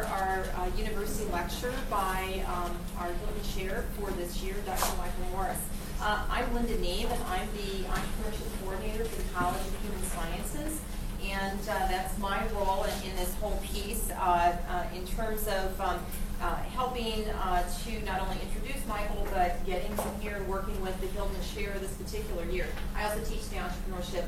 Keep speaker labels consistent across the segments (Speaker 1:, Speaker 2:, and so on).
Speaker 1: our university lecture by our Hilton Chair for this year, Dr. Michael Morris. I'm Linda Neve, and I'm the Entrepreneurship Coordinator for the College of Human Sciences. And that's my role in this whole piece in terms of helping to not only introduce Michael, but getting him here and working with the Hilton Chair this particular year. I also teach the entrepreneurship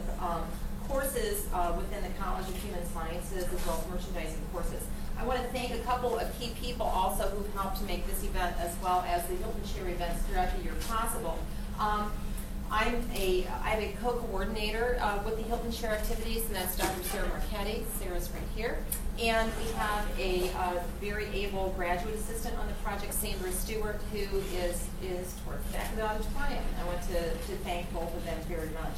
Speaker 1: courses within the College of Human Sciences, as well as merchandising courses. I want to thank a couple of key people also who've helped to make this event, as well as the Hilton Chair events throughout the year possible. I have a co-coordinator with the Hilton Chair activities, and that's Dr. Sarah Marchetti. Sarah's right here. And we have a very able graduate assistant on the project, Sandra Stewart, who is towards the back of the auditorium. I want to thank both of them very much.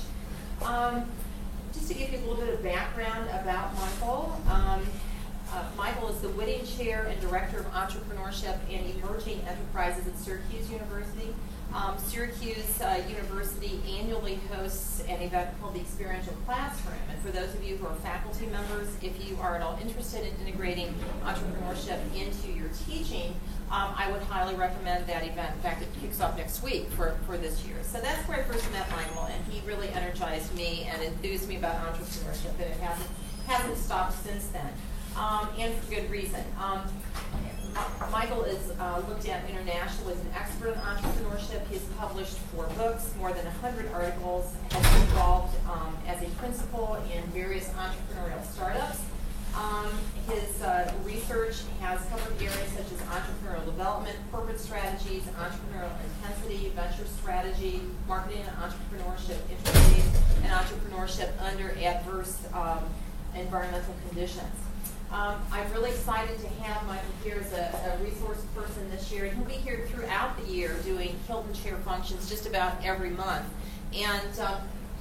Speaker 1: Just to give you a little bit of background about Michael, Michael is the Whitting Chair and Director of Entrepreneurship and Emerging Enterprises at Syracuse University. Syracuse University annually hosts an event called the Experiential Classroom. And for those of you who are faculty members, if you are at all interested in integrating entrepreneurship into your teaching, I would highly recommend that event. In fact, it kicks off next week for this year. So that's where I first met Michael, and he really energized me and enthused me about entrepreneurship, and it hasn't stopped since then, and for good reason. Michael is looked at internationally as an expert in entrepreneurship. He's published 4 books, more than 100 articles, has been involved as a principal in various entrepreneurial startups. His research has covered areas such as entrepreneurial development, corporate strategies, entrepreneurial intensity, venture strategy, marketing and entrepreneurship interface, and entrepreneurship under adverse environmental conditions. I'm really excited to have Michael here as a resource person this year, and he'll be here throughout the year doing Hilton Chair functions just about every month. And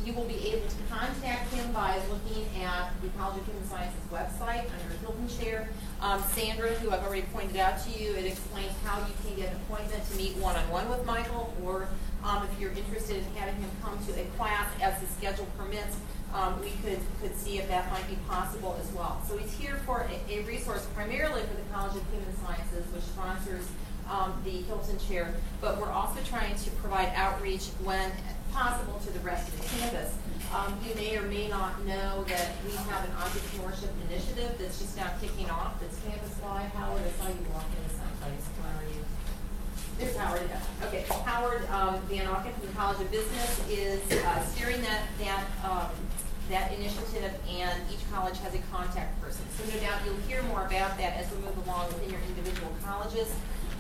Speaker 1: you will be able to contact him by looking at the College of Human Sciences website under Hilton Chair. Sandra, who I've already pointed out to you, it explains how you can get an appointment to meet one-on-one with Michael, or if you're interested in having him come to a class as the schedule permits, we could see if that might be possible as well. So he's here for a resource primarily for the College of Human Sciences, which sponsors the Hilton Chair, but we're also trying to provide outreach when possible to the rest of the campus. You may or may not know that we have an entrepreneurship initiative that's just now kicking off, that's campus-wide. Howard, I saw you walk into someplace. Where are you? There's Howard. Okay, Howard Van Auken from the College of Business is steering that initiative, and each college has a contact person. So no doubt you'll hear more about that as we move along within your individual colleges.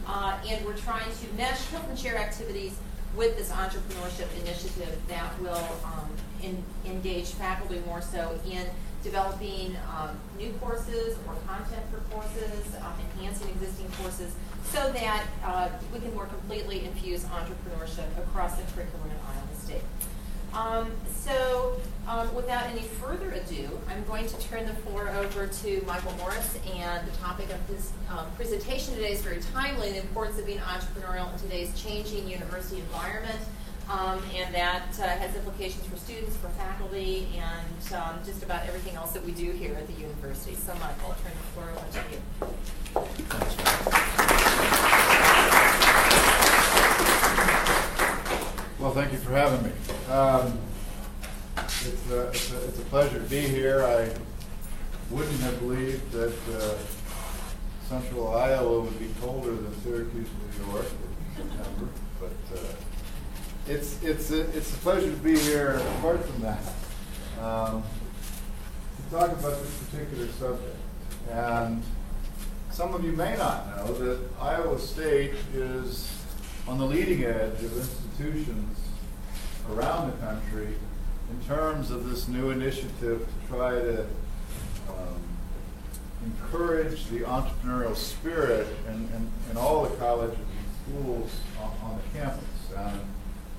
Speaker 1: And we're trying to mesh Hilton Chair activities with this entrepreneurship initiative that will engage faculty more so in developing new courses or content for courses, enhancing existing courses, so that we can more completely infuse entrepreneurship across the curriculum in Iowa State. Without any further ado, I'm going to turn the floor over to Michael Morris, and the topic of his presentation today is very timely, the importance of being entrepreneurial in today's changing university environment, and that has implications for students, for faculty, and just about everything else that we do here at the university. So Michael, I'll turn the floor over to you.
Speaker 2: Well, thank you for having me. It's a pleasure to be here. I wouldn't have believed that Central Iowa would be colder than Syracuse, New York in September, but it's a pleasure to be here. Apart from that, to talk about this particular subject, and some of you may not know that Iowa State is on the leading edge of institutions around the country in terms of this new initiative to try to encourage the entrepreneurial spirit in all the colleges and schools on the campus. And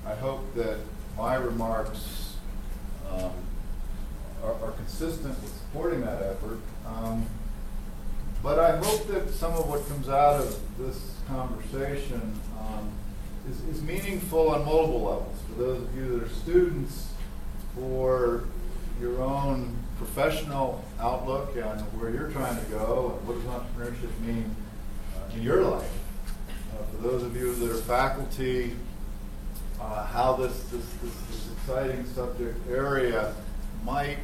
Speaker 2: I hope that my remarks are consistent with supporting that effort. But I hope that some of what comes out of this conversation is meaningful on multiple levels. For those of you that are students, for your own professional outlook and where you're trying to go and what does entrepreneurship mean in your life. For those of you that are faculty, how this exciting subject area might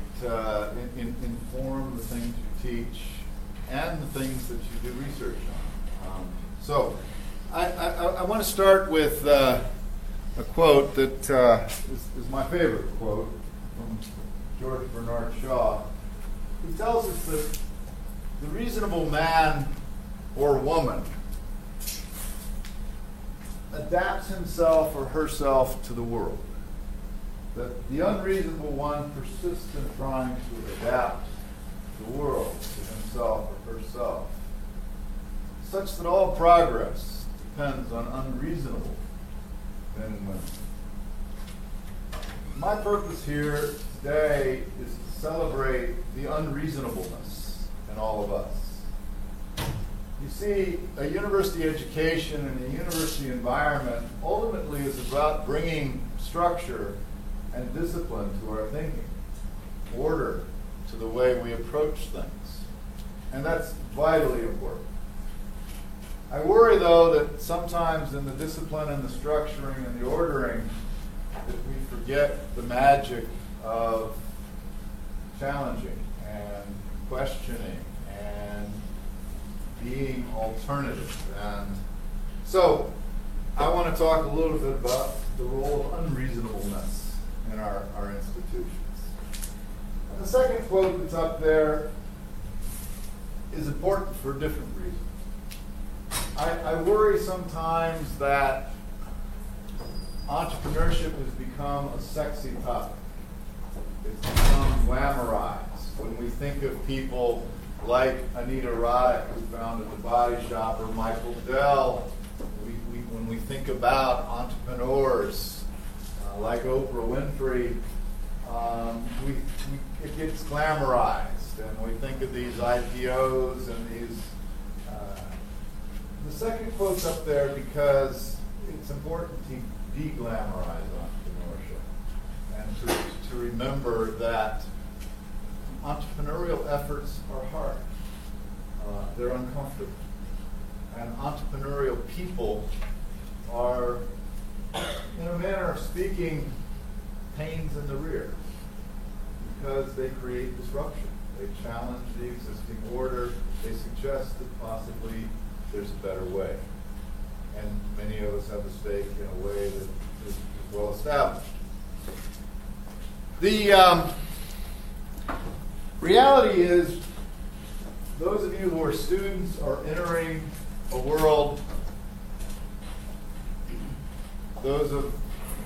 Speaker 2: inform the things you teach and the things that you do research on. So I want to start with a quote that is my favorite quote from George Bernard Shaw, who tells us that the reasonable man or woman adapts himself or herself to the world. That the unreasonable one persists in trying to adapt the world to himself or herself, such that all progress depends on unreasonable men and women. My purpose here today is to celebrate the unreasonableness in all of us. You see, a university education and a university environment ultimately is about bringing structure and discipline to our thinking, order to the way we approach things. And that's vitally important. I worry, though, that sometimes in the discipline and the structuring and the ordering, that we forget the magic of challenging and questioning and being alternative. And so I want to talk a little bit about the role of unreasonableness in our institutions. And the second quote that's up there is important for a different reason. I worry sometimes that entrepreneurship has become a sexy topic. It's become glamorized. When we think of people like Anita Roddick, who founded The Body Shop, or Michael Dell, when we think about entrepreneurs like Oprah Winfrey, it gets glamorized, and we think of these IPOs and these. The second quote's up there because it's important to de-glamorize entrepreneurship and to remember that entrepreneurial efforts are hard. They're uncomfortable. And entrepreneurial people are, in a manner of speaking, pains in the rear because they create disruption. They challenge the existing order. They suggest that possibly there's a better way. And many of us have a stake in a way that is well established. The reality is, those of you who are students are entering a world, those of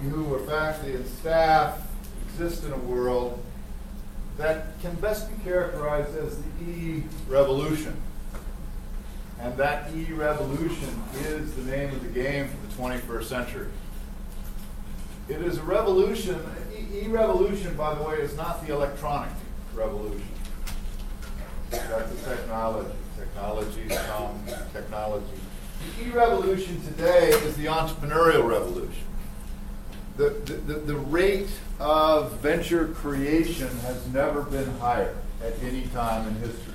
Speaker 2: you who are faculty and staff exist in a world that can best be characterized as the E-revolution. And that E-revolution is the name of the game for the 21st century. It is a revolution. E-revolution, by the way, is not the electronic revolution. That's a technology. Technologies come, technology. The E-revolution today is the entrepreneurial revolution. The rate of venture creation has never been higher at any time in history.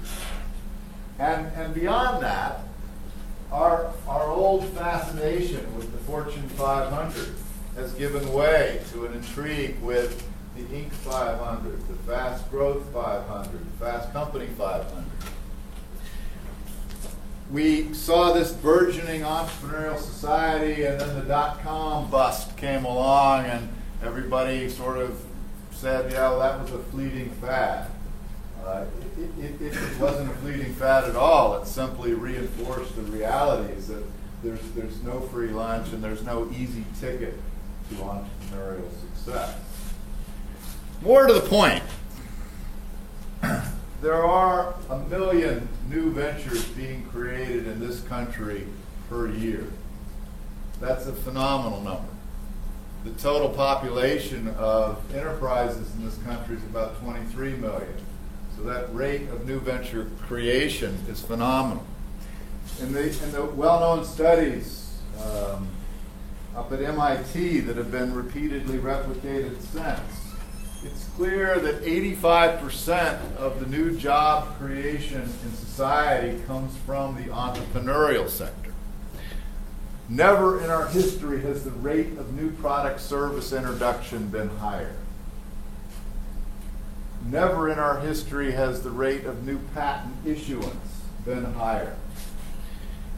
Speaker 2: And beyond that, our old fascination with the Fortune 500 has given way to an intrigue with the Inc. 500, the Fast Growth 500, the Fast Company 500. We saw this burgeoning entrepreneurial society, and then the dot-com bust came along, and everybody sort of said, yeah, well, that was a fleeting fad. It wasn't a fleeting fad at all. It simply reinforced the realities that there's no free lunch and there's no easy ticket to entrepreneurial success. More to the point, there are 1 million new ventures being created in this country per year. That's a phenomenal number. The total population of enterprises in this country is about 23 million. So that rate of new venture creation is phenomenal. In the well-known studies up at MIT that have been repeatedly replicated since, it's clear that 85% of the new job creation in society comes from the entrepreneurial sector. Never in our history has the rate of new product service introduction been higher. Never in our history has the rate of new patent issuance been higher.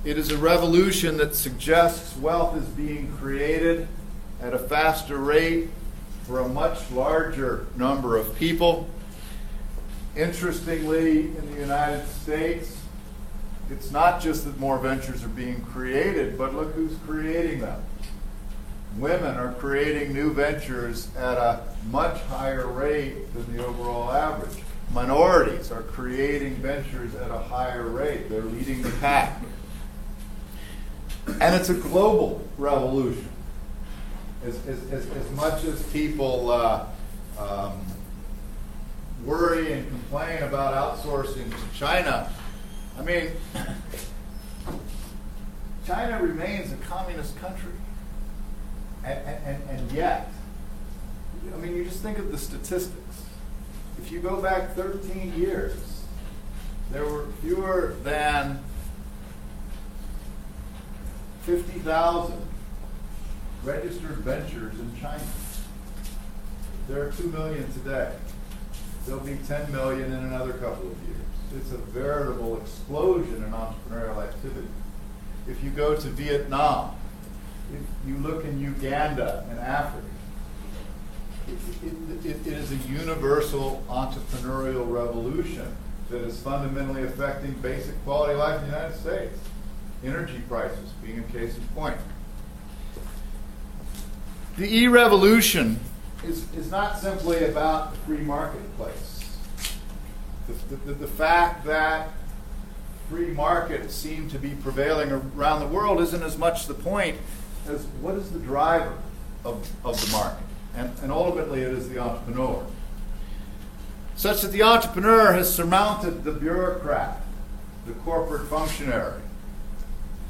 Speaker 2: It is a revolution that suggests wealth is being created at a faster rate for a much larger number of people. Interestingly, in the United States, it's not just that more ventures are being created, but look who's creating them. Women are creating new ventures at a much higher rate than the overall average. Minorities are creating ventures at a higher rate. They're leading the pack. And it's a global revolution. As much as people worry and complain about outsourcing to China, I mean, China remains a communist country. And yet, I mean, you just think of the statistics. If you go back 13 years, there were fewer than 50,000 registered ventures in China. There are 2 million today. There'll be 10 million in another couple of years. It's a veritable explosion in entrepreneurial activity. If you go to Vietnam, if you look in Uganda and Africa, it is a universal entrepreneurial revolution that is fundamentally affecting basic quality of life in the United States. Energy prices being a case in point. The e-revolution is not simply about the free marketplace. The fact that free markets seem to be prevailing around the world isn't as much the point as what is the driver of the market. And ultimately it is the entrepreneur. Such that the entrepreneur has surmounted the bureaucrat, the corporate functionary.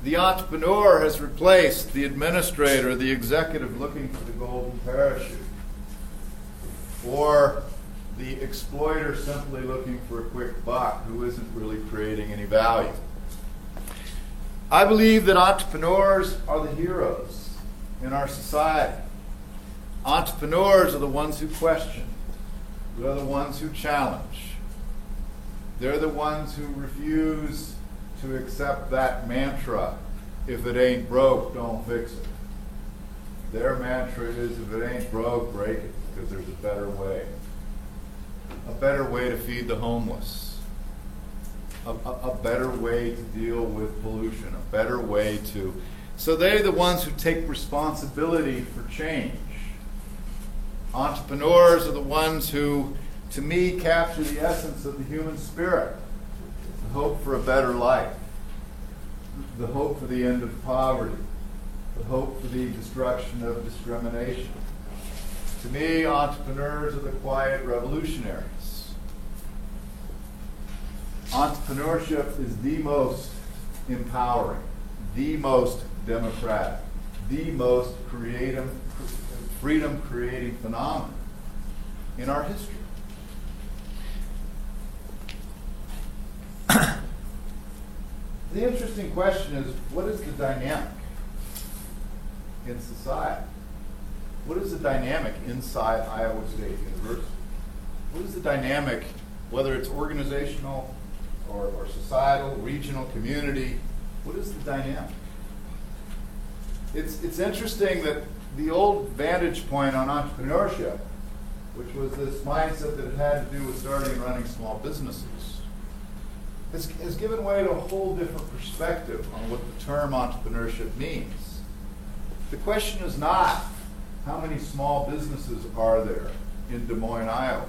Speaker 2: The entrepreneur has replaced the administrator, the executive looking for the golden parachute, or the exploiter simply looking for a quick buck who isn't really creating any value. I believe that entrepreneurs are the heroes in our society. Entrepreneurs are the ones who question. They're the ones who challenge. They're the ones who refuse to accept that mantra, if it ain't broke, don't fix it. Their mantra is, if it ain't broke, break it, because there's a better way. A better way to feed the homeless. A better way to deal with pollution. A better way to... So they're the ones who take responsibility for change. Entrepreneurs are the ones who, to me, capture the essence of the human spirit. The hope for a better life. The hope for the end of poverty. The hope for the destruction of discrimination. To me, entrepreneurs are the quiet revolutionaries. Entrepreneurship is the most empowering, the most democratic, the most creative, freedom-creating phenomenon in our history. The interesting question is, what is the dynamic in society? What is the dynamic inside Iowa State University? What is the dynamic, whether it's organizational or societal, regional, community? What is the dynamic? It's interesting that the old vantage point on entrepreneurship, which was this mindset that it had to do with starting and running small businesses, has given way to a whole different perspective on what the term entrepreneurship means. The question is not how many small businesses are there in Des Moines, Iowa.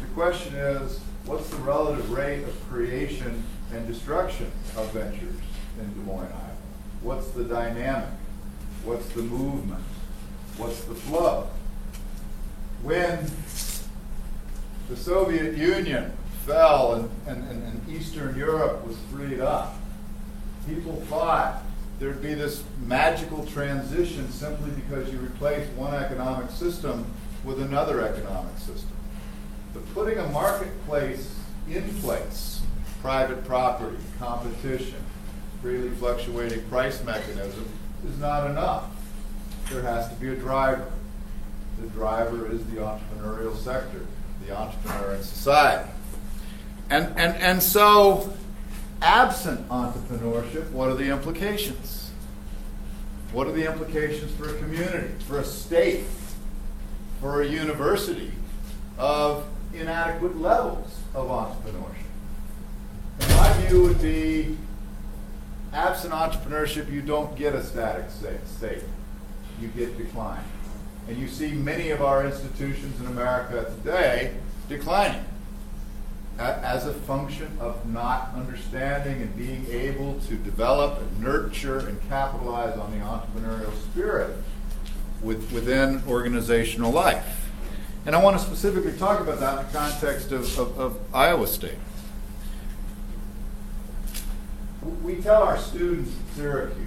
Speaker 2: The question is, what's the relative rate of creation and destruction of ventures in Des Moines, Iowa? What's the dynamic? What's the movement? What's the flow? When the Soviet Union fell and Eastern Europe was freed up, people thought there'd be this magical transition simply because you replaced one economic system with another economic system. But putting a marketplace in place, private property, competition, freely fluctuating price mechanism, is not enough. There has to be a driver. The driver is the entrepreneurial sector, the entrepreneur in society. And so, absent entrepreneurship, what are the implications? What are the implications for a community, for a state, for a university of inadequate levels of entrepreneurship? And my view would be, absent entrepreneurship, you don't get a static state. You get decline. And you see many of our institutions in America today declining as a function of not understanding and being able to develop and nurture and capitalize on the entrepreneurial spirit within organizational life. And I want to specifically talk about that in the context of Iowa State. We tell our students at Syracuse,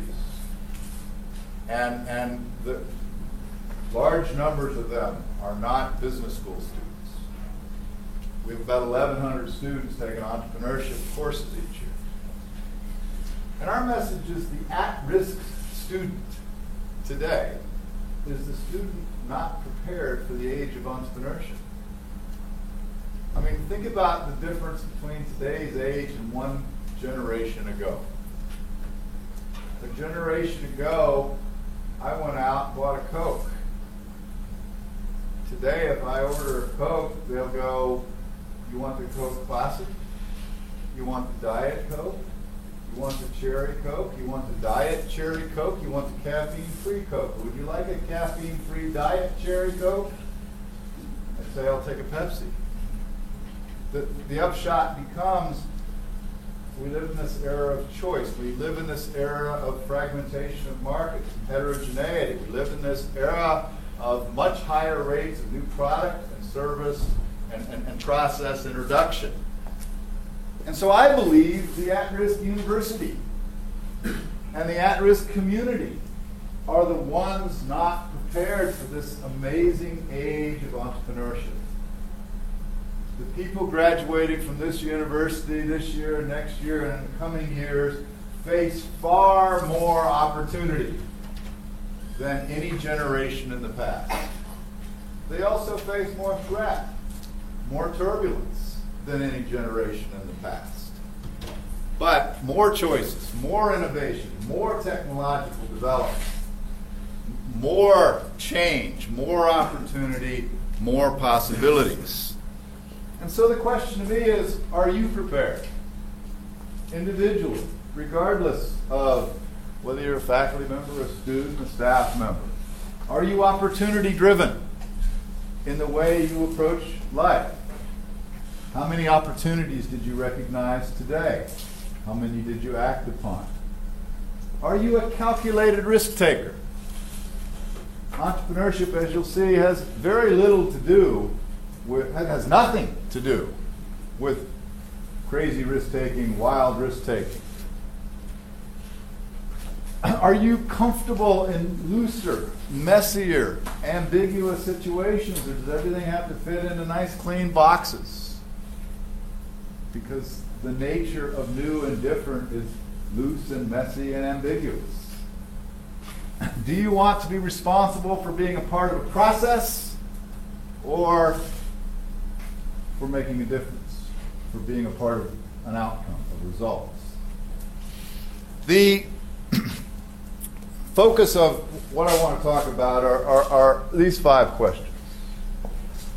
Speaker 2: and the large numbers of them are not business school students. We have about 1,100 students taking entrepreneurship courses each year. And our message is the at-risk student today is the student not prepared for the age of entrepreneurship. I mean, think about the difference between today's age and one generation ago. A generation ago, I went out and bought a Coke. Today, if I order a Coke, they'll go, you want the Coke Classic? You want the Diet Coke? You want the Cherry Coke? You want the Diet Cherry Coke? You want the caffeine-free Coke? Would you like a caffeine-free Diet Cherry Coke? I'd say I'll take a Pepsi. The upshot becomes, we live in this era of choice. We live in this era of fragmentation of markets, heterogeneity. We live in this era of much higher rates of new product and service and process introduction. And so I believe the at-risk university and the at-risk community are the ones not prepared for this amazing age of entrepreneurship. The people graduating from this university this year, next year, and in the coming years face far more opportunity than any generation in the past. They also face more threat, more turbulence than any generation in the past. But more choices, more innovation, more technological development, more change, more opportunity, more possibilities. And so the question to me is, are you prepared? Individually, regardless of whether you're a faculty member, a student, a staff member. Are you opportunity driven in the way you approach life? How many opportunities did you recognize today? How many did you act upon? Are you a calculated risk taker? Entrepreneurship, as you'll see, has very little to do with, has nothing to do with crazy risk taking, wild risk taking. Are you comfortable in looser, messier, ambiguous situations, or does everything have to fit into nice, clean boxes? Because the nature of new and different is loose and messy and ambiguous. Do you want to be responsible for being a part of a process, or for making a difference, for being a part of an outcome, of results? The focus of what I want to talk about are these 5 questions.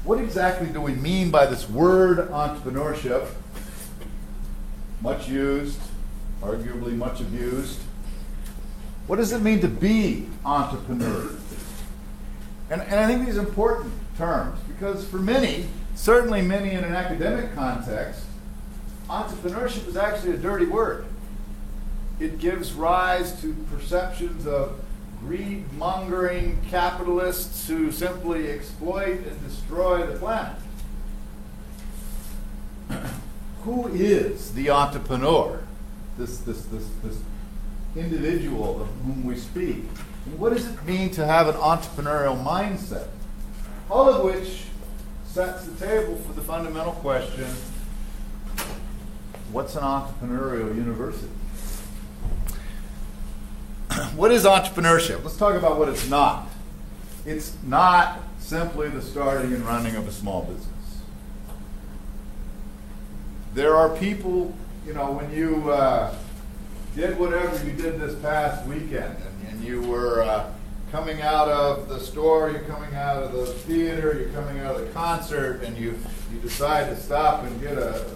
Speaker 2: What exactly do we mean by this word entrepreneurship? Much used, arguably much abused. What does it mean to be entrepreneur? And I think these are important terms because for many, certainly many in an academic context, entrepreneurship is actually a dirty word. It gives rise to perceptions of greed-mongering capitalists who simply exploit and destroy the planet. Who is the entrepreneur? This individual of whom we speak. And what does it mean to have an entrepreneurial mindset? All of which sets the table for the fundamental question, what's an entrepreneurial university? What is entrepreneurship? Let's talk about what it's not. It's not simply the starting and running of a small business. There are people, when you did whatever you did this past weekend, and you were coming out of the store, you're coming out of the theater, you're coming out of the concert, and you decide to stop and get a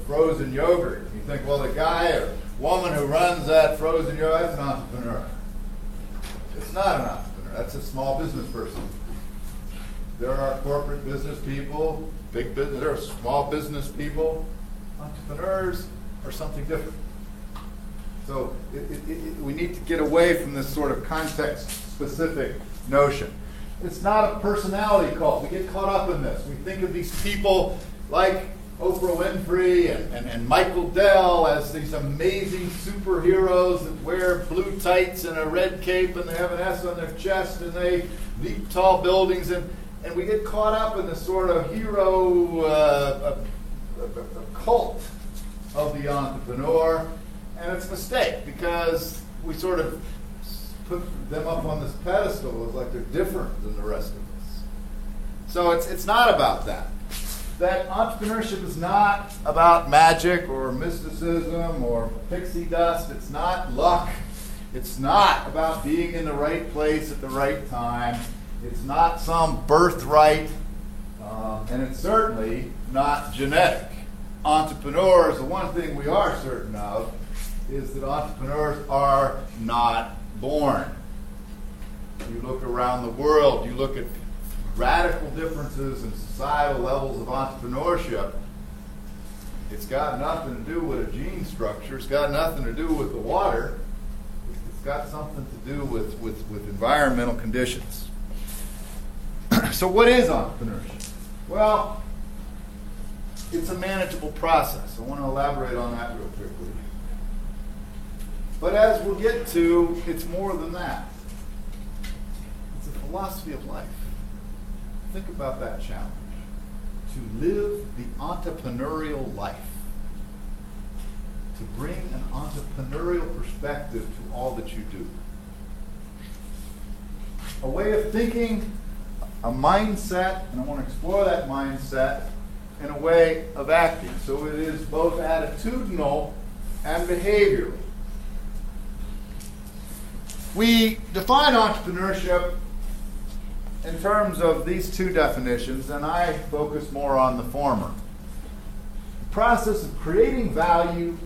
Speaker 2: frozen yogurt. You think, well, the guy or woman who runs that frozen yogurt, that's an entrepreneur. It's not an entrepreneur. That's a small business person. There are corporate business people, big business, there are small business people. Entrepreneurs are something different. So we need to get away from this sort of context-specific notion. It's not a personality cult. We get caught up in this. We think of these people like Oprah Winfrey and Michael Dell as these amazing superheroes that wear blue tights and a red cape, and they have an S on their chest, and they leap tall buildings, and we get caught up in this sort of hero cult of the entrepreneur, and it's a mistake because we sort of put them up on this pedestal as like they're different than the rest of us. So it's not about that. That entrepreneurship is not about magic or mysticism or pixie dust. It's not luck. It's not about being in the right place at the right time. It's not some birthright, and it's certainly not genetic. Entrepreneurs, the one thing we are certain of is that entrepreneurs are not born. You look around the world, you look at radical differences in societal levels of entrepreneurship. It's got nothing to do with a gene structure. It's got nothing to do with the water. It's got something to do with environmental conditions. So what is entrepreneurship? Well, it's a manageable process. I want to elaborate on that real quickly. But as we'll get to, it's more than that. It's a philosophy of life. Think about that challenge. To live the entrepreneurial life. To bring an entrepreneurial perspective to all that you do. A way of thinking, a mindset, and I want to explore that mindset in a way of acting. So it is both attitudinal and behavioral. We define entrepreneurship in terms of these two definitions, and I focus more on the former. The process of creating value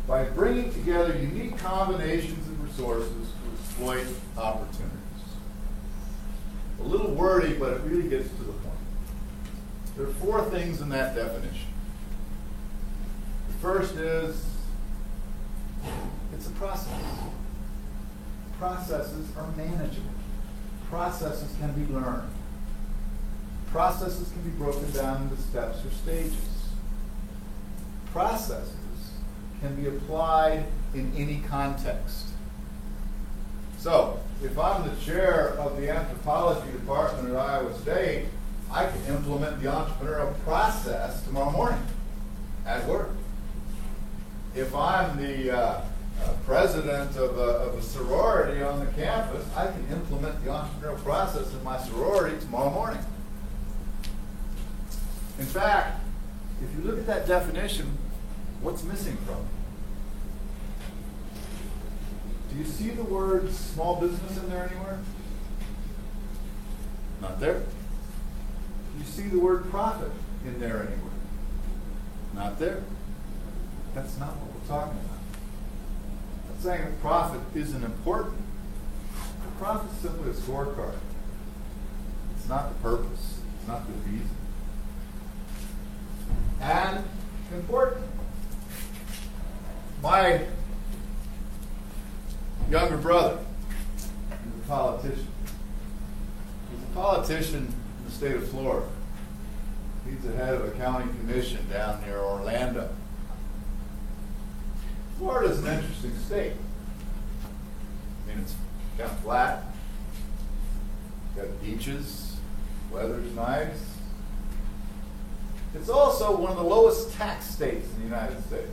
Speaker 2: by bringing together unique combinations of resources to exploit opportunities. A little wordy, but it really gets to the point. There are four things in that definition. The first is, it's a process. Processes are manageable. Processes can be learned. Processes can be broken down into steps or stages. Processes can be applied in any context. So, if I'm the chair of the anthropology department at Iowa State, I can implement the entrepreneurial process tomorrow morning at work. If I'm the president of a sorority on the campus, I can implement the entrepreneurial process in my sorority tomorrow morning. In fact, if you look at that definition, what's missing from it? Do you see the word small business in there anywhere? Not there. Do you see the word profit in there anywhere? Not there. That's not what we're talking about. I'm not saying that profit isn't important. Profit is simply a scorecard. It's not the purpose. It's not the reason. And important. My younger brother is a politician. He's a politician in the state of Florida. He's the head of a county commission down near Orlando. Florida is an interesting state. I mean, it's kind of flat. It's got beaches. Weather's nice. It's also one of the lowest tax states in the United States.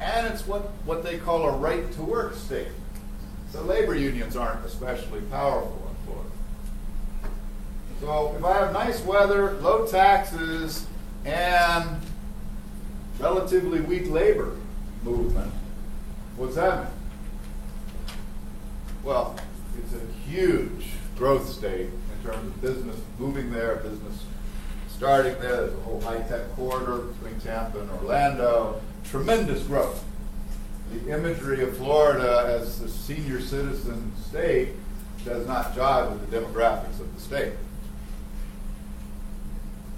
Speaker 2: And it's what they call a right-to-work state. So labor unions aren't especially powerful in Florida. So if I have nice weather, low taxes, and relatively weak labor movement, what's that mean? Well, it's a huge growth state in terms of business moving there, business starting there. There's a whole high-tech corridor between Tampa and Orlando. Tremendous growth. The imagery of Florida as a senior citizen state does not jive with the demographics of the state.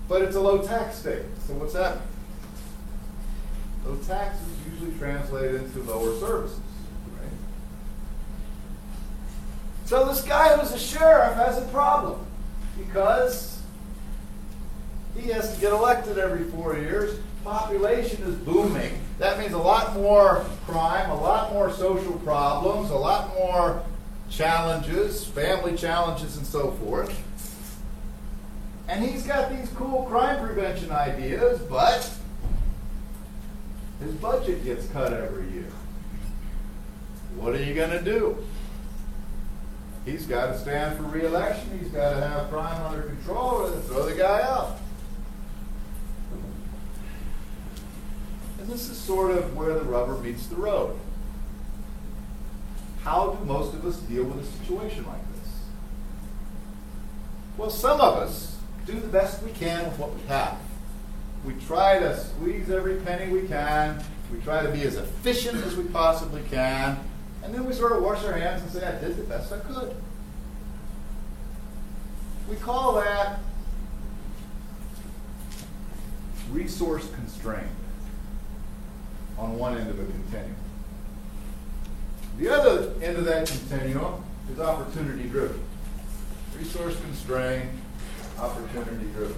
Speaker 2: But it's a low-tax state. So what's that mean? Low taxes usually translate into lower services. Right? So this guy who's a sheriff has a problem because he has to get elected every 4 years. Population is booming. That means a lot more crime, a lot more social problems, a lot more challenges, family challenges, and so forth. And he's got these cool crime prevention ideas, but his budget gets cut every year. What are you going to do? He's got to stand for re-election. He's got to have crime under control or throw the guy out. And this is sort of where the rubber meets the road. How do most of us deal with a situation like this? Well, some of us do the best we can with what we have. We try to squeeze every penny we can. We try to be as efficient as we possibly can. And then we sort of wash our hands and say, I did the best I could. We call that resource constrained on one end of a continuum. The other end of that continuum is opportunity driven. Resource constrained, opportunity driven.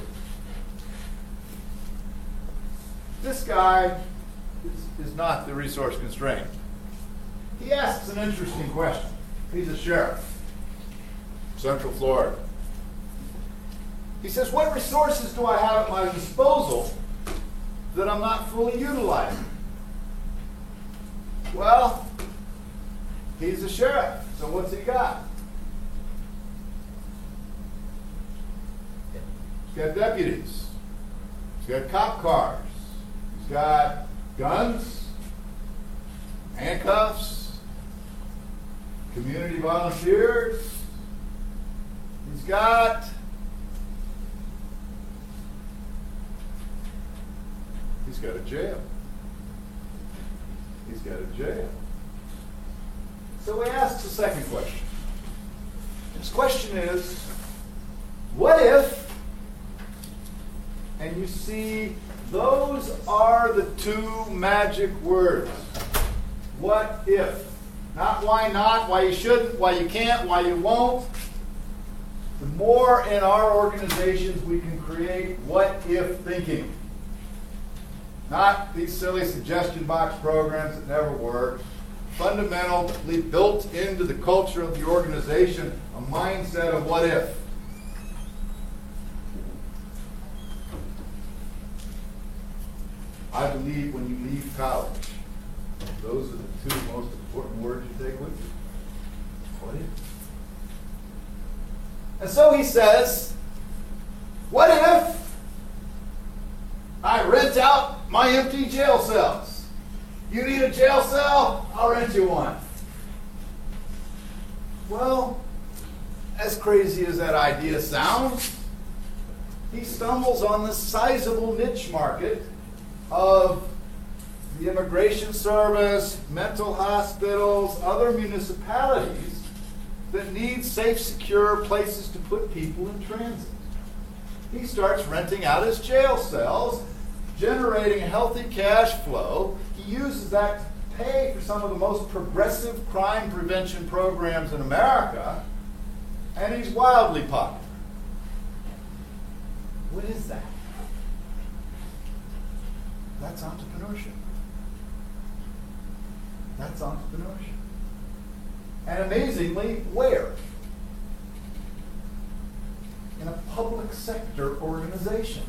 Speaker 2: This guy is not the resource constrained. He asks an interesting question. He's a sheriff, Central Florida. He says, what resources do I have at my disposal that I'm not fully utilizing? Well, he's a sheriff, so what's he got? He's got deputies. He's got cop cars. He's got guns, handcuffs, community volunteers. He's got a jail. He's got a jail. So he asks the second question. His question is, what if, and you see, those are the two magic words. What if? Not why you shouldn't, why you can't, why you won't. The more in our organizations we can create what if thinking. Not these silly suggestion box programs that never work. Fundamentally built into the culture of the organization, a mindset of what if. I believe when you leave college, those are the two most important words you take with you. What if? And so he says, what if I rent out my empty jail cells? You need a jail cell? I'll rent you one. Well, as crazy as that idea sounds, he stumbles on this sizable niche market of the Immigration Service, mental hospitals, other municipalities that need safe, secure places to put people in transit. He starts renting out his jail cells, generating a healthy cash flow. He uses that to pay for some of the most progressive crime prevention programs in America, and he's wildly popular. What is that? That's entrepreneurship. That's entrepreneurship. And amazingly, where? public sector organization.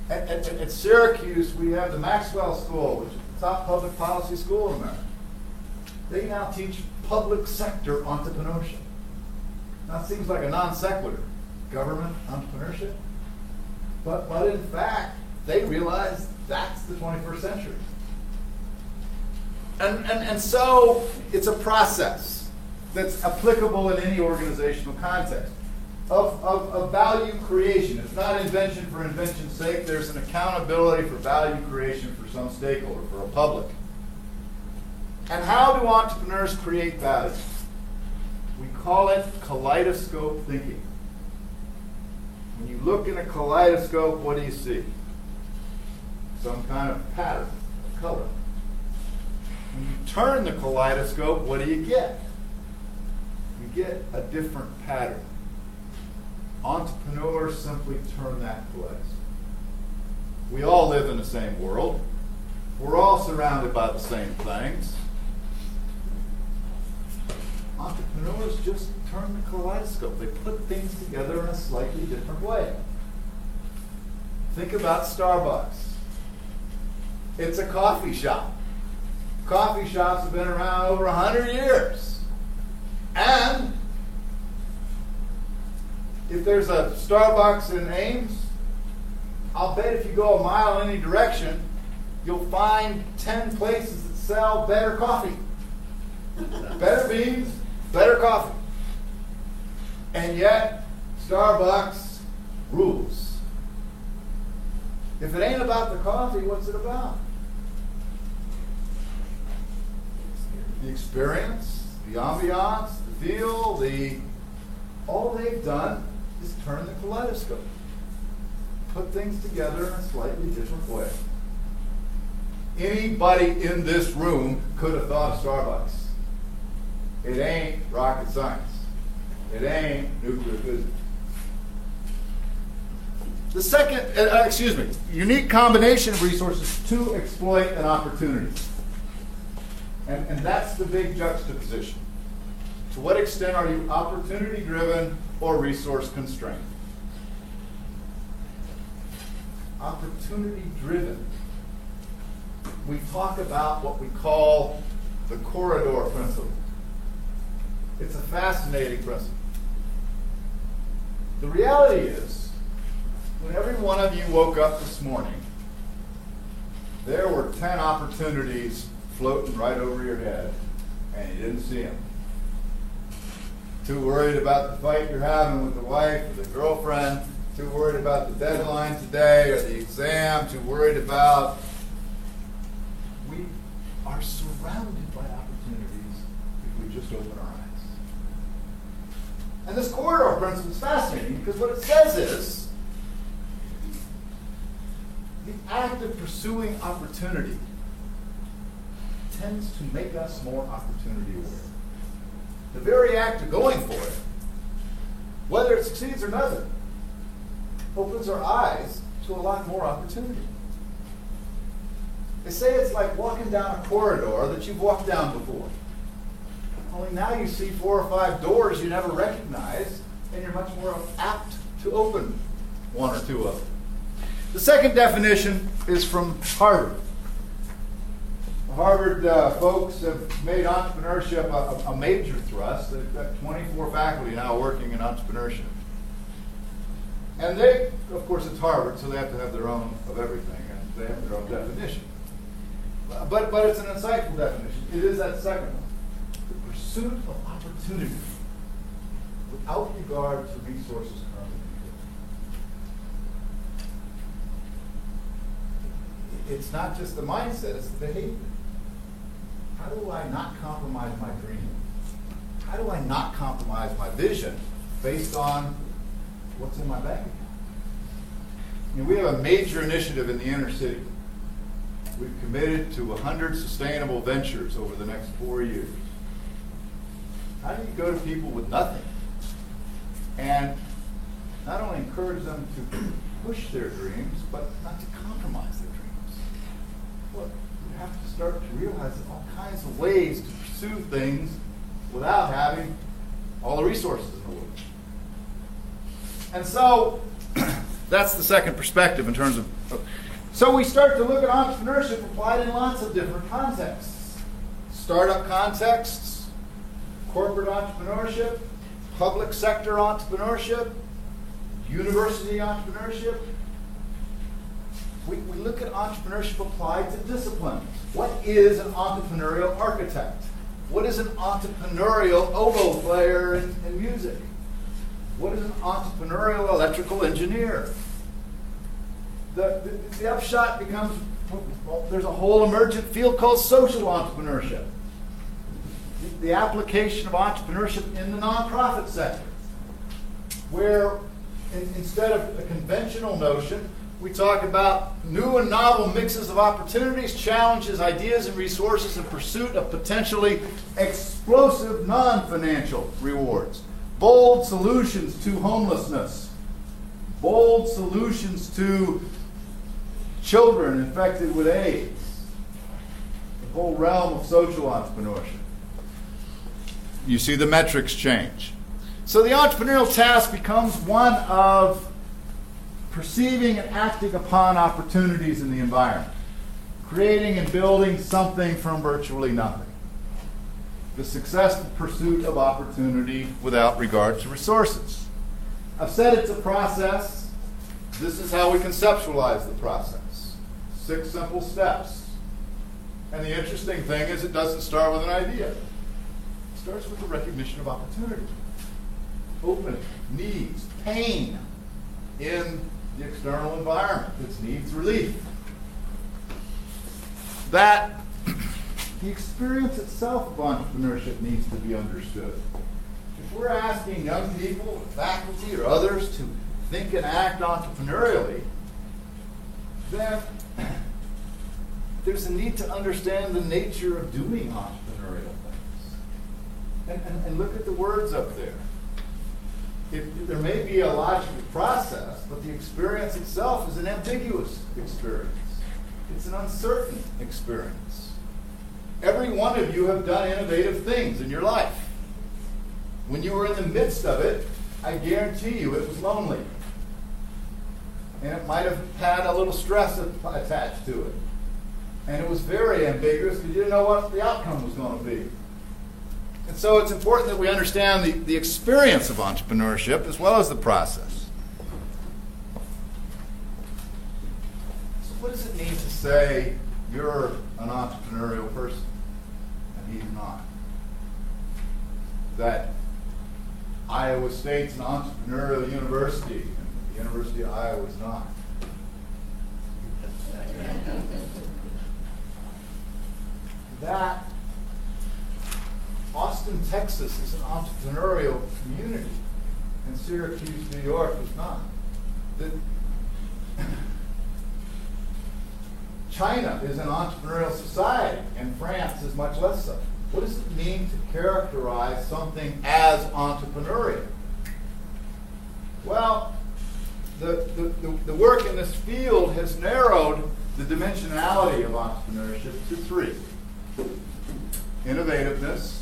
Speaker 2: At Syracuse, we have the Maxwell School, which is the top public policy school in America. They now teach public sector entrepreneurship. Now, it seems like a non sequitur, government entrepreneurship. But in fact, they realize that's the 21st century. And so it's a process that's applicable in any organizational context of value creation. It's not invention for invention's sake. There's an accountability for value creation for some stakeholder, for a public. And how do entrepreneurs create value? We call it kaleidoscope thinking. When you look in a kaleidoscope, what do you see? Some kind of pattern, of color. When you turn the kaleidoscope, what do you get? You get a different pattern. Entrepreneurs simply turn that place. We all live in the same world. We're all surrounded by the same things. Entrepreneurs just turn the kaleidoscope. They put things together in a slightly different way. Think about Starbucks. It's a coffee shop. Coffee shops have been around over 100 years. And if there's a Starbucks in Ames, I'll bet if you go a mile in any direction, you'll find 10 places that sell better coffee. Better beans, better coffee. And yet, Starbucks rules. If it ain't about the coffee, what's it about? The experience, the ambiance, the feel, all they've done is turn the kaleidoscope. Put things together in a slightly different way. Anybody in this room could have thought of Starbucks. It ain't rocket science. It ain't nuclear physics. The second, unique combination of resources to exploit an opportunity. And that's the big juxtaposition. To what extent are you opportunity-driven or resource-constrained? Opportunity-driven. We talk about what we call the corridor principle. It's a fascinating principle. The reality is, when every one of you woke up this morning, there were 10 opportunities floating right over your head, and you didn't see them. Too worried about the fight you're having with the wife or the girlfriend, too worried about the deadline today or the exam, too worried about... We are surrounded by opportunities if we just open our eyes. And this corridor principle is fascinating because what it says is the act of pursuing opportunity tends to make us more opportunity aware. The very act of going for it, whether it succeeds or doesn't, opens our eyes to a lot more opportunity. They say it's like walking down a corridor that you've walked down before. Only now you see 4 or 5 doors you never recognized, and you're much more apt to open 1 or 2 of them. The second definition is from Harvard. The Harvard folks have made entrepreneurship a major thrust. They've got 24 faculty now working in entrepreneurship. And they, of course, it's Harvard, so they have to have their own of everything, and they have their own definition. But it's an insightful definition. It is that second one. The pursuit of opportunity without regard to resources currently available. It's not just the mindset, it's the behavior. How do I not compromise my dream? How do I not compromise my vision based on what's in my bank account? We have a major initiative in the inner city. We've committed to 100 sustainable ventures over the next 4 years. How do you go to people with nothing and not only encourage them to push their dreams, but not to compromise their dreams? Well, you have to start to realize that all kinds of ways to pursue things without having all the resources in the world. And so that's the second perspective in terms of. So we start to look at entrepreneurship applied in lots of different contexts. Startup contexts, corporate entrepreneurship, public sector entrepreneurship, university entrepreneurship. We look at entrepreneurship applied to discipline. What is an entrepreneurial architect? What is an entrepreneurial oboe player in music? What is an entrepreneurial electrical engineer? The upshot becomes, well, there's a whole emergent field called social entrepreneurship. The application of entrepreneurship in the nonprofit sector, where instead of a conventional notion, we talk about new and novel mixes of opportunities, challenges, ideas, and resources in pursuit of potentially explosive non-financial rewards. Bold solutions to homelessness. Bold solutions to children infected with AIDS. The whole realm of social entrepreneurship. You see the metrics change. So the entrepreneurial task becomes one of perceiving and acting upon opportunities in the environment, creating and building something from virtually nothing. The successful pursuit of opportunity without regard to resources. I've said it's a process. This is how we conceptualize the process. 6 simple steps. And the interesting thing is it doesn't start with an idea. It starts with the recognition of opportunity. Opening, needs, pain in the external environment. Its needs relief. That the experience itself of entrepreneurship needs to be understood. If we're asking young people, faculty, or others to think and act entrepreneurially, then there's a need to understand the nature of doing entrepreneurial things. And look at the words up there. There may be a logical process, but the experience itself is an ambiguous experience. It's an uncertain experience. Every one of you have done innovative things in your life. When you were in the midst of it, I guarantee you it was lonely. And it might have had a little stress attached to it. And it was very ambiguous because you didn't know what the outcome was going to be. And so it's important that we understand the experience of entrepreneurship as well as the process. So what does it mean to say you're an entrepreneurial person and he's not? That Iowa State's an entrepreneurial university and the University of Iowa is not. That Austin, Texas is an entrepreneurial community, and Syracuse, New York is not. That China is an entrepreneurial society, and France is much less so. What does it mean to characterize something as entrepreneurial? Well, the work in this field has narrowed the dimensionality of entrepreneurship to 3. Innovativeness.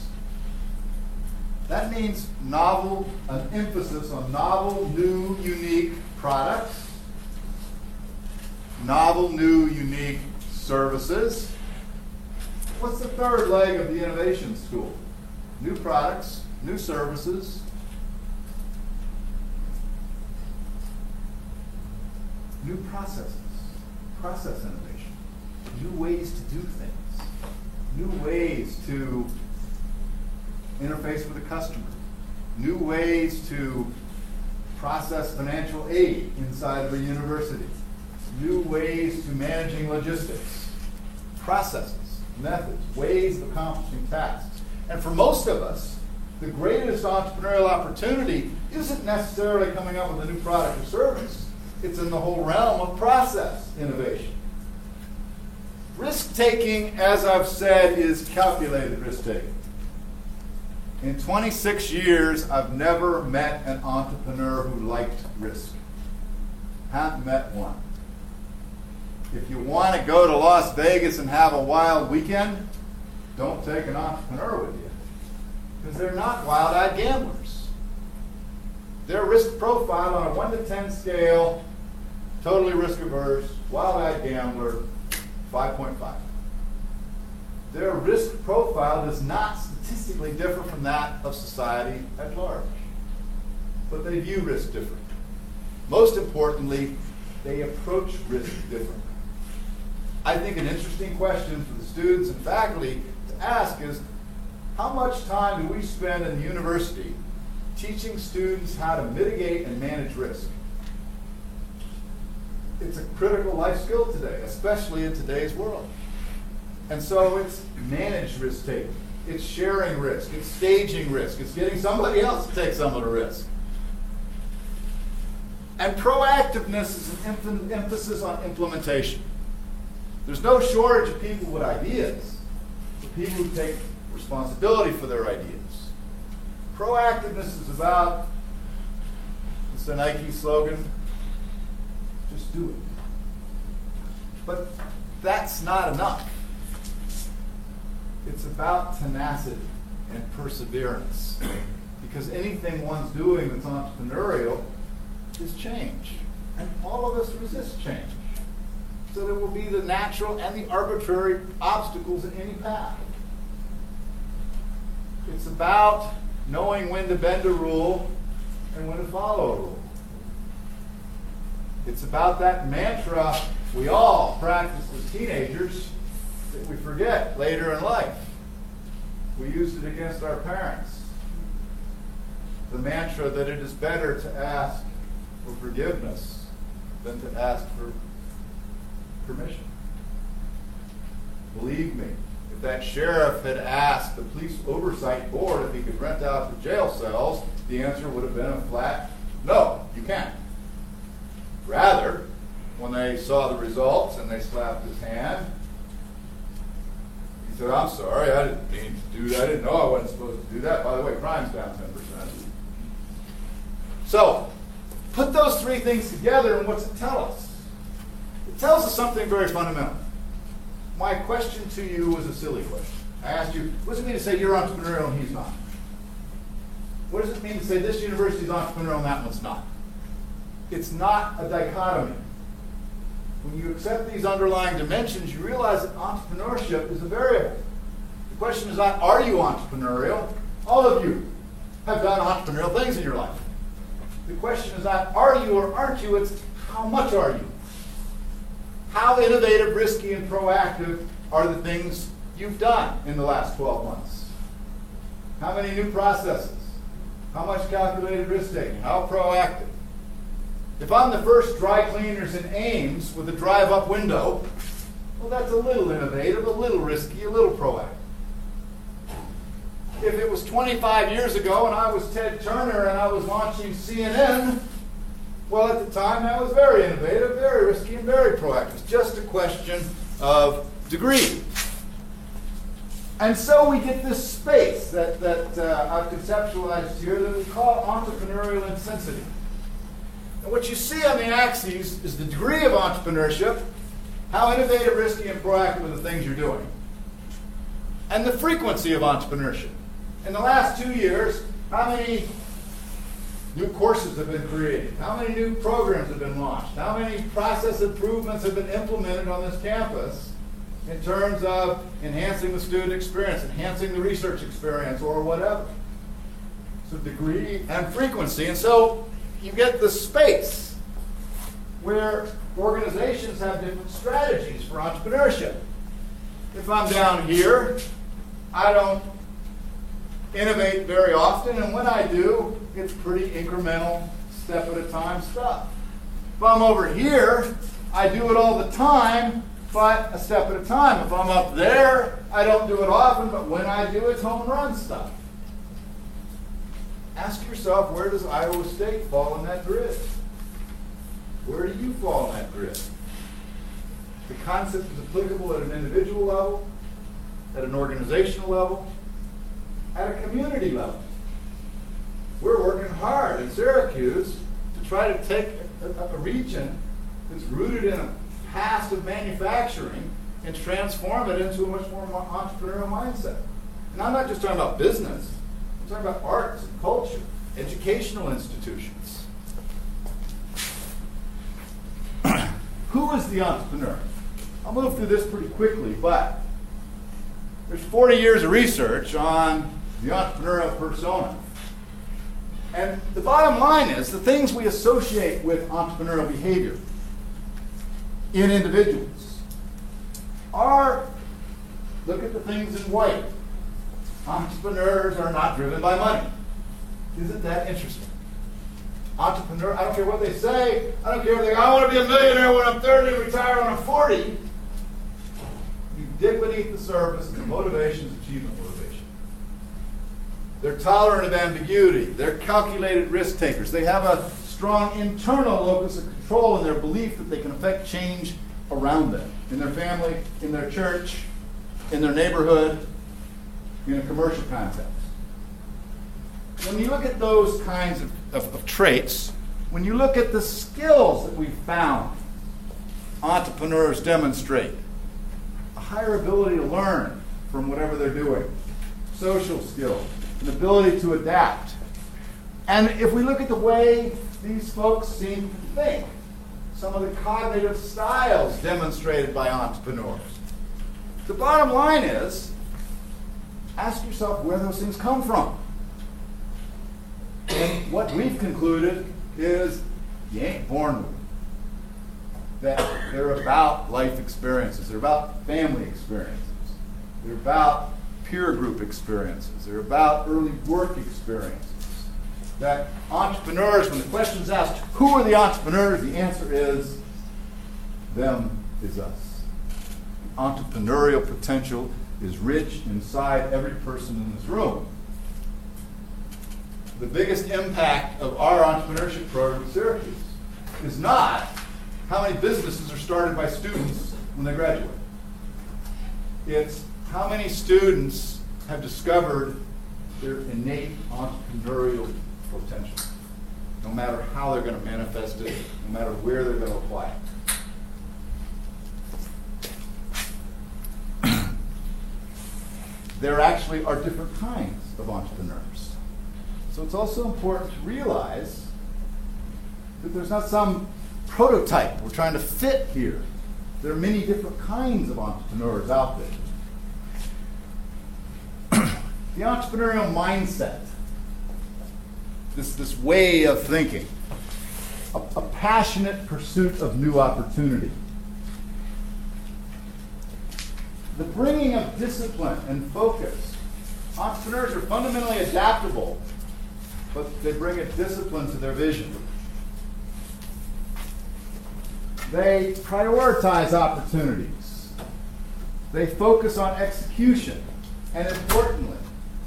Speaker 2: That means novel, an emphasis on novel, new, unique products, novel, new, unique services. What's the third leg of the innovation stool? New products, new services, new processes, process innovation, new ways to do things, new ways to interface with a customer, new ways to process financial aid inside of a university, new ways to managing logistics, processes, methods, ways of accomplishing tasks. And for most of us, the greatest entrepreneurial opportunity isn't necessarily coming up with a new product or service. It's in the whole realm of process innovation. Risk-taking, as I've said, is calculated risk-taking. In 26 years, I've never met an entrepreneur who liked risk. Haven't met one. If you want to go to Las Vegas and have a wild weekend, don't take an entrepreneur with you. Because they're not wild-eyed gamblers. Their risk profile on a 1 to 10 scale, totally risk averse, wild-eyed gambler, 5.5. Their risk profile does not statistically differ from that of society at large. But they view risk differently. Most importantly, they approach risk differently. I think an interesting question for the students and faculty to ask is, how much time do we spend in the university teaching students how to mitigate and manage risk? It's a critical life skill today, especially in today's world. And so it's managed risk-taking. It's sharing risk. It's staging risk. It's getting somebody else to take some of the risk. And proactiveness is an emphasis on implementation. There's no shortage of people with ideas, but people who take responsibility for their ideas. Proactiveness is about, it's the Nike slogan, just do it. But that's not enough. It's about tenacity and perseverance. Because anything one's doing that's entrepreneurial is change. And all of us resist change. So there will be the natural and the arbitrary obstacles in any path. It's about knowing when to bend a rule and when to follow a rule. It's about that mantra we all practice as teenagers that we forget later in life. We used it against our parents. The mantra that it is better to ask for forgiveness than to ask for permission. Believe me, if that sheriff had asked the police oversight board if he could rent out the jail cells, the answer would have been a flat, no, you can't. Rather, when they saw the results and they slapped his hand, he said, I'm sorry, I didn't mean to do that. I didn't know I wasn't supposed to do that. By the way, crime's down 10%. So, put those three things together, and what's it tell us? It tells us something very fundamental. My question to you was a silly question. I asked you, what does it mean to say you're entrepreneurial and he's not? What does it mean to say this university is entrepreneurial and that one's not? It's not a dichotomy. When you accept these underlying dimensions, you realize that entrepreneurship is a variable. The question is not, are you entrepreneurial? All of you have done entrepreneurial things in your life. The question is not, are you or aren't you? It's how much are you? How innovative, risky, and proactive are the things you've done in the last 12 months? How many new processes? How much calculated risk-taking? How proactive? If I'm the first dry cleaners in Ames with a drive-up window, well, that's a little innovative, a little risky, a little proactive. If it was 25 years ago and I was Ted Turner and I was launching CNN, well, at the time that was very innovative, very risky, and very proactive. It's just a question of degree. And so we get this space that I've conceptualized here that we call entrepreneurial intensity. And what you see on the axes is the degree of entrepreneurship, how innovative, risky, and proactive are the things you're doing, and the frequency of entrepreneurship. In the last 2 years, how many new courses have been created? How many new programs have been launched? How many process improvements have been implemented on this campus in terms of enhancing the student experience, enhancing the research experience, or whatever? So degree and frequency. And so you get the space where organizations have different strategies for entrepreneurship. If I'm down here, I don't innovate very often, and when I do, it's pretty incremental, step-at-a-time stuff. If I'm over here, I do it all the time, but a step at a time. If I'm up there, I don't do it often, but when I do, it's home run stuff. Ask yourself, where does Iowa State fall in that grid? Where do you fall in that grid? The concept is applicable at an individual level, at an organizational level, at a community level. We're working hard in Syracuse to try to take a region that's rooted in a past of manufacturing and transform it into a much more entrepreneurial mindset. And I'm not just talking about business. I'm talking about arts and culture, educational institutions. Who is the entrepreneur? I'll move through this pretty quickly, but there's 40 years of research on the entrepreneurial persona. And the bottom line is the things we associate with entrepreneurial behavior in individuals are, look at the things in white. Entrepreneurs are not driven by money. Isn't that interesting? Entrepreneur, I don't care what they say, I don't care if they go, I want to be a millionaire when I'm 30 and retire when I'm 40. You dig beneath the surface, and the motivation is achievement motivation. They're tolerant of ambiguity. They're calculated risk takers. They have a strong internal locus of control in their belief that they can affect change around them, in their family, in their church, in their neighborhood, in a commercial context. When you look at those kinds of traits, when you look at the skills that we've found entrepreneurs demonstrate, a higher ability to learn from whatever they're doing, social skills, an ability to adapt. And if we look at the way these folks seem to think, some of the cognitive styles demonstrated by entrepreneurs, the bottom line is, ask yourself where those things come from. And what we've concluded is you ain't born with them. That they're about life experiences. They're about family experiences. They're about peer group experiences. They're about early work experiences. That entrepreneurs, when the question is asked, who are the entrepreneurs? The answer is, them is us. Entrepreneurial potential is rich inside every person in this room. The biggest impact of our entrepreneurship program at Syracuse is not how many businesses are started by students when they graduate. It's how many students have discovered their innate entrepreneurial potential, no matter how they're going to manifest it, no matter where they're going to apply it. There actually are different kinds of entrepreneurs. So it's also important to realize that there's not some prototype we're trying to fit here. There are many different kinds of entrepreneurs out there. The entrepreneurial mindset, this way of thinking, a passionate pursuit of new opportunity, the bringing of discipline and focus. Entrepreneurs are fundamentally adaptable, but they bring a discipline to their vision. They prioritize opportunities. They focus on execution. And importantly,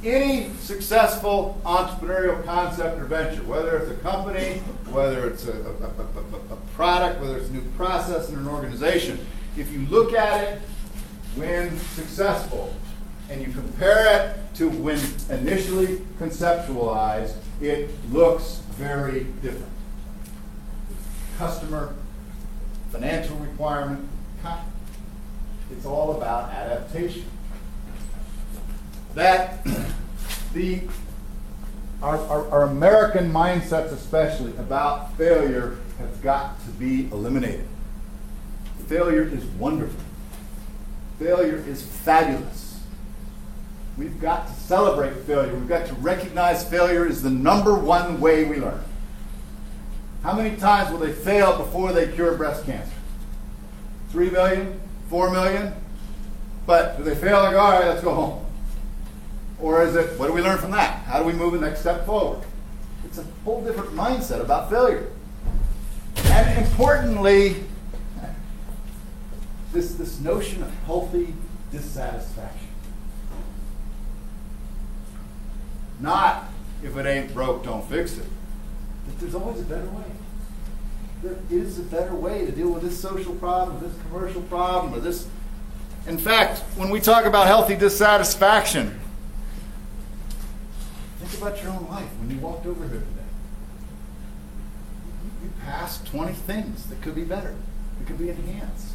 Speaker 2: any successful entrepreneurial concept or venture, whether it's a company, whether it's a product, whether it's a new process in an organization, if you look at it when successful and you compare it to when initially conceptualized, it looks very different. Customer, financial requirement, it's all about adaptation. That our American mindsets, especially about failure, have got to be eliminated. Failure is wonderful. Failure is fabulous. We've got to celebrate failure. We've got to recognize failure is the number one way we learn. How many times will they fail before they cure breast cancer? 3 million? 4 million? But do they fail and go, all right, let's go home? Or is it, what do we learn from that? How do we move the next step forward? It's a whole different mindset about failure. And importantly, this notion of healthy dissatisfaction. Not, if it ain't broke, don't fix it. But there's always a better way. There is a better way to deal with this social problem, or this commercial problem, or this. In fact, when we talk about healthy dissatisfaction, think about your own life when you walked over here today. You passed 20 things that could be better, that could be enhanced.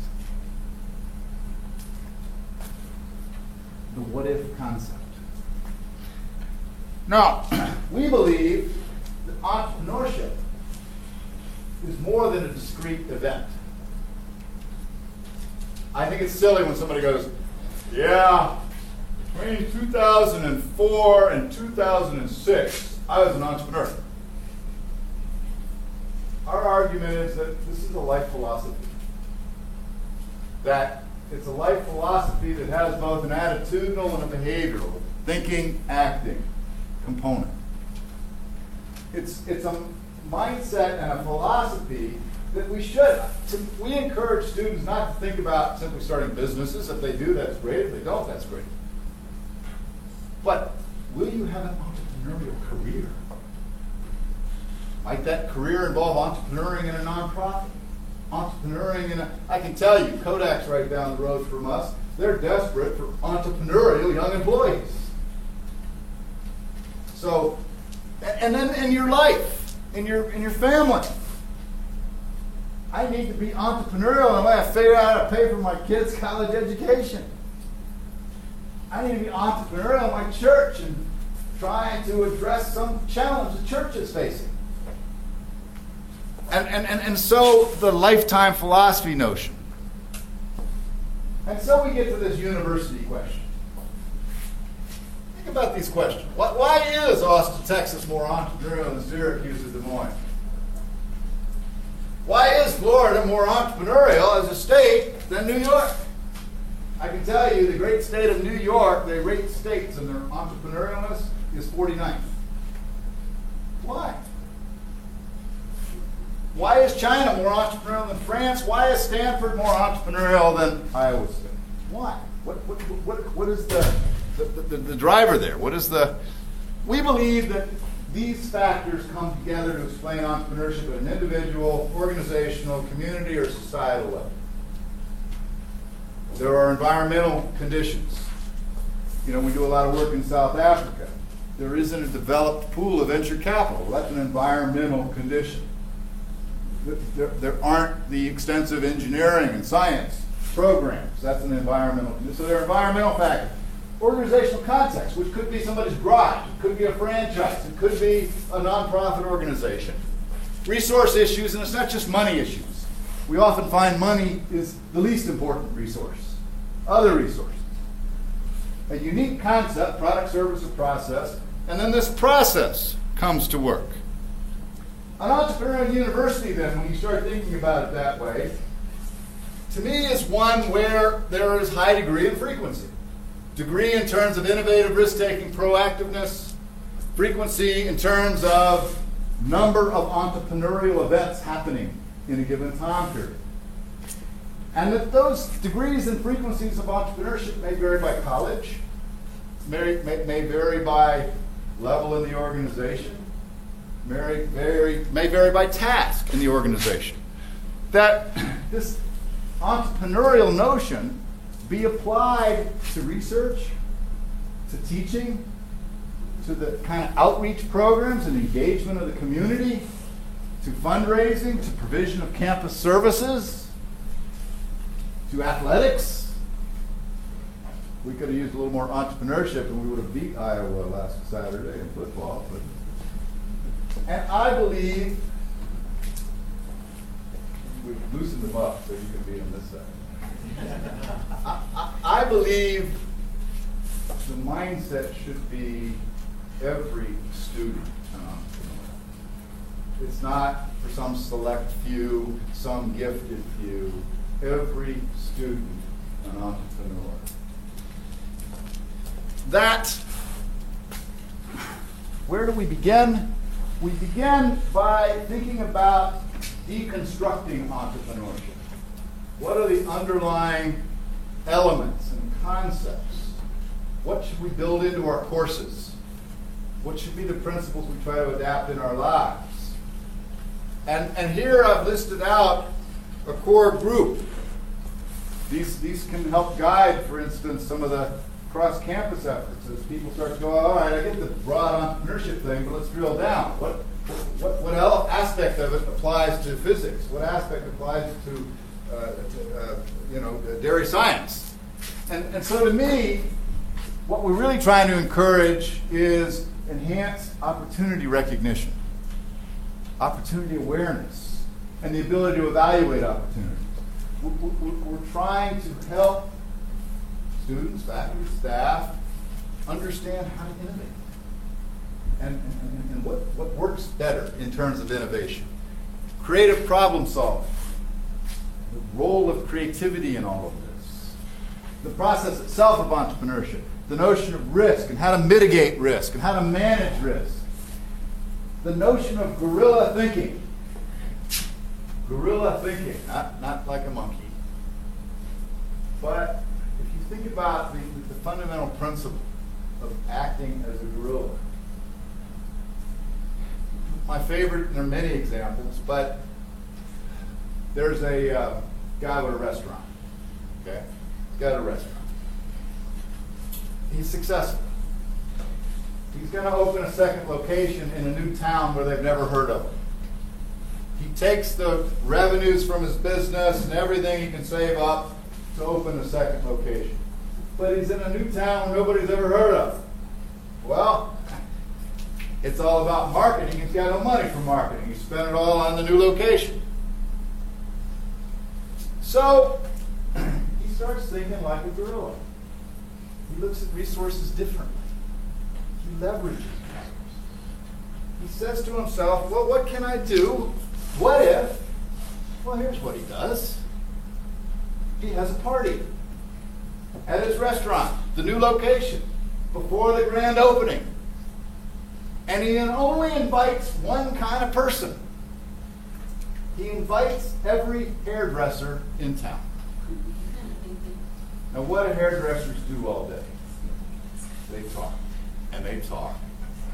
Speaker 2: The what if concept. Now, we believe that entrepreneurship is more than a discrete event. I think it's silly when somebody goes, yeah, between 2004 and 2006, I was an entrepreneur. Our argument is that this is a life philosophy. That it's a life philosophy that has both an attitudinal and a behavioral, thinking, acting component. It's a mindset and a philosophy that we encourage students not to think about simply starting businesses. If they do, that's great. If they don't, that's great. But will you have an entrepreneurial career? Might that career involve entrepreneuring in a nonprofit? I can tell you, Kodak's right down the road from us. They're desperate for entrepreneurial young employees. So, and then in your life, in your family, I need to be entrepreneurial and I have to figure out how to pay for my kids' college education. I need to be entrepreneurial in my church and trying to address some challenge the church is facing. And so the lifetime philosophy notion. And so we get to this university question. Think about these questions. Why is Austin, Texas more entrepreneurial than Syracuse or Des Moines? Why is Florida more entrepreneurial as a state than New York? I can tell you the great state of New York, they rate states and their entrepreneurialness is 49th. Why? Why is China more entrepreneurial than France? Why is Stanford more entrepreneurial than Iowa State? Why? What is the driver there? We believe that these factors come together to explain entrepreneurship at an individual, organizational, community, or societal level. There are environmental conditions. We do a lot of work in South Africa. There isn't a developed pool of venture capital. That's an environmental condition. There aren't the extensive engineering and science programs. That's an environmental condition. So there are environmental factors. Organizational context, which could be somebody's garage, it could be a franchise, it could be a nonprofit organization. Resource issues, and it's not just money issues. We often find money is the least important resource. Other resources. A unique concept, product, service, or process, and then this process comes to work. An entrepreneurial university, then, when you start thinking about it that way, to me is one where there is high degree and frequency. Degree in terms of innovative risk-taking proactiveness, frequency in terms of number of entrepreneurial events happening in a given time period. And that those degrees and frequencies of entrepreneurship may vary by college, may vary by level in the organization, may vary by task in the organization. That this entrepreneurial notion be applied to research, to teaching, to the kind of outreach programs and engagement of the community, to fundraising, to provision of campus services, to athletics. We could have used a little more entrepreneurship and we would have beat Iowa last Saturday in football. And I believe we've loosened them up so you can be on this side. I believe the mindset should be every student an entrepreneur. It's not for some select few, some gifted few. Every student an entrepreneur. Where do we begin? We begin by thinking about deconstructing entrepreneurship. What are the underlying elements and concepts? What should we build into our courses? What should be the principles we try to adapt in our lives? And here I've listed out a core group. These can help guide, for instance, some of the cross-campus efforts as people start to go, all right, I get the broad entrepreneurship thing, but let's drill down. What aspect of it applies to physics? What aspect applies to dairy science? And so to me, what we're really trying to encourage is enhanced opportunity recognition. opportunity awareness, and the ability to evaluate opportunities. We're trying to help students, faculty, staff understand how to innovate and what works better in terms of innovation. Creative problem solving, the role of creativity in all of this, the process itself of entrepreneurship, the notion of risk and how to mitigate risk and how to manage risk, the notion of guerrilla thinking. Guerrilla thinking, not like a monkey. But if you think about the fundamental principle of acting as a guerrilla, my favorite, and there are many examples, but there's a guy with a restaurant. Okay? He's got a restaurant. He's successful. He's going to open a second location in a new town where they've never heard of him. He takes the revenues from his business and everything he can save up to open a second location. But he's in a new town where nobody's ever heard of. Well, it's all about marketing. He's got no money for marketing. He spent it all on the new location. So he starts thinking like a guerrilla. He looks at resources differently. He leverages resources. He says to himself, well, what can I do? What if? Well, here's what he does. He has a party at his restaurant, the new location, before the grand opening. And he only invites one kind of person. He invites every hairdresser in town. Now, what do hairdressers do all day? They talk, and they talk,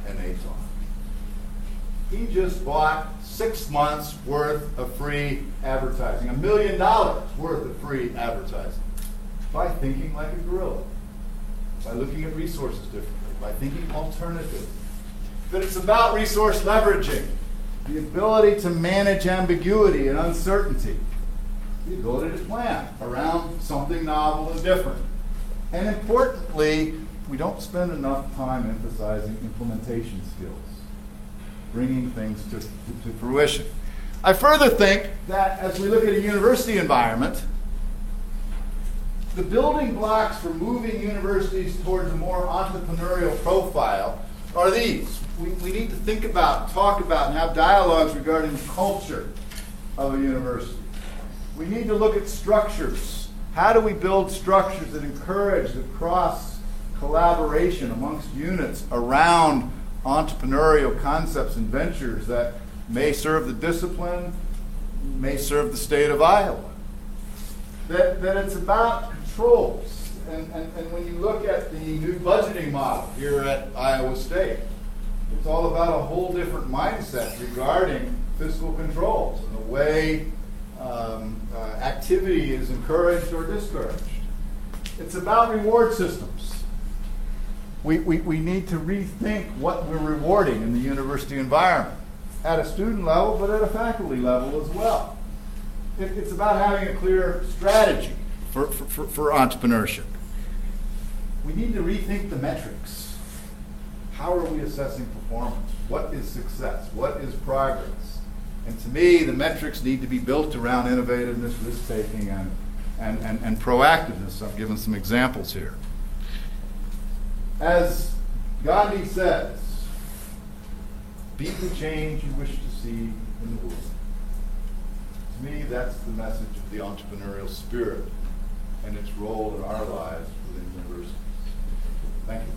Speaker 2: and they talk. He just bought 6 months worth of free advertising, $1 million worth of free advertising, by thinking like a guerrilla, by looking at resources differently, by thinking alternatively. But it's about resource leveraging, the ability to manage ambiguity and uncertainty, the ability to plan around something novel and different. And importantly, we don't spend enough time emphasizing implementation skills, bringing things to fruition. I further think that as we look at a university environment, the building blocks for moving universities towards a more entrepreneurial profile are these. We need to think about, talk about, and have dialogues regarding the culture of a university. We need to look at structures. How do we build structures that encourage the cross-collaboration amongst units around entrepreneurial concepts and ventures that may serve the discipline, may serve the state of Iowa? That it's about controls. And when you look at the new budgeting model here at Iowa State, it's all about a whole different mindset regarding fiscal controls and the way activity is encouraged or discouraged. It's about reward systems. We need to rethink what we're rewarding in the university environment at a student level, but at a faculty level as well. It's about having a clear strategy for entrepreneurship. We need to rethink the metrics. How are we assessing performance? What is success? What is progress? And to me, the metrics need to be built around innovativeness, risk-taking, and proactiveness. I've given some examples here. As Gandhi says, be the change you wish to see in the world. To me, that's the message of the entrepreneurial spirit and its role in our lives within universities. Thank you.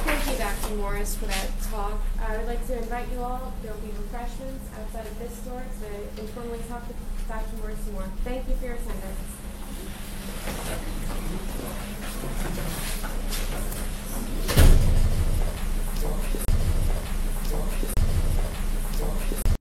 Speaker 3: Thank you, Dr. Morris, for that talk. I would like to invite you all. There will be refreshments outside of this door to informally talk to Dr. Morris more. Thank you for your attendance.